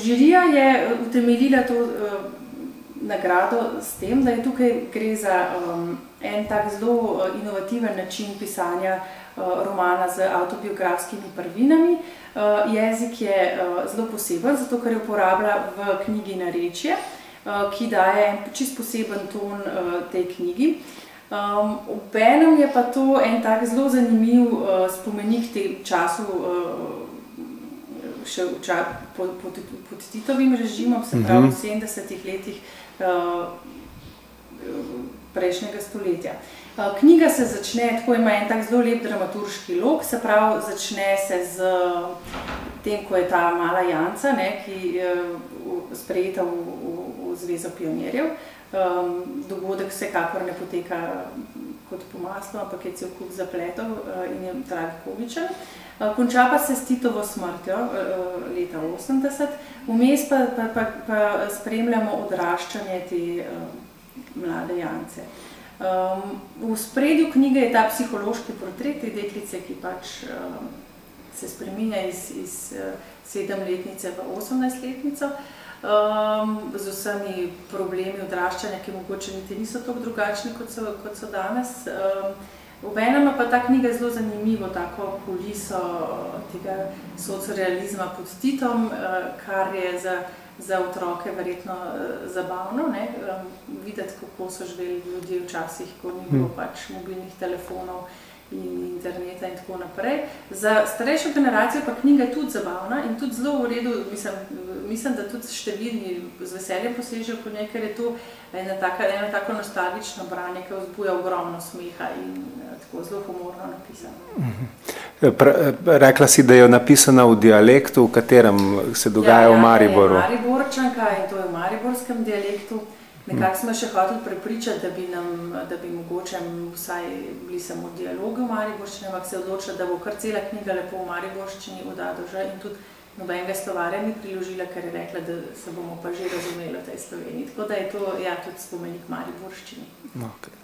Žirija je utemeljila to nagrado s tem, da je tukaj gre za en tak zelo inovativen način pisanja romana z avtobiografskimi prvinami. Jezik je zelo poseben, zato ker je uporablja v knjigi narečje, ki daje en čist poseben ton tej knjigi. Obenem je pa to en tak zelo zanimiv spomenik tem času, še pod Titovim režimom, se pravi v 70-ih letih prejšnjega stoletja. Knjiga se začne, tako ima en tak zelo lep dramaturški lok, se pravi začne se z tem, ko je ta mala Janca, ki je sprejeta v Zvezo pionirjev. Dogodek vsekakor ne poteka kot po maslu, ampak je cel kup zapletov in je tragikomičen. Konča pa se s Titovo smrtjo leta 80, vmes pa spremljamo odraščanje te mlade Jance. V ospredju knjige je ta psihološki portret te deklice, ki pač se spreminja iz 7-letnice v 18-letnico, z vsemi problemi odraščanja, ki mogoče niti niso tako drugačni, kot so danes. Obenem pa ta knjiga zelo zanimivo, tako kuliso tega socrealizma pod Titom, kar je za otroke verjetno zabavno, videti, kako so živeli ljudje včasih, ko ni bilo pač mobilnih telefonov in interneta in tako naprej. Za starejšo generacijo pa knjiga je tudi zabavna in tudi zelo v redu, mislim, da tudi številni z veseljem posežejo po njej, ker je to eno tako nostalgično branje, ki vzbuja ogromno smeha in tako zelo humorno napisano. Rekla si, da je napisana v dialektu, v katerem se dogaja v Mariboru. Ja, je Mariborčanka in to je v mariborskem dialektu. Nekako smo še hoteli prepričati, da bi mogoče vsaj bili samo dialogi v mariborščini, ampak se je odločila, da bo kar cela knjiga lepo v mariborščini od A do Ž in tudi nobenega slovarja ni priložila, ker je rekla, da se bomo pa že razumeli v tej Sloveniji. Tako da je to tudi spomenik mariborščini. Okay.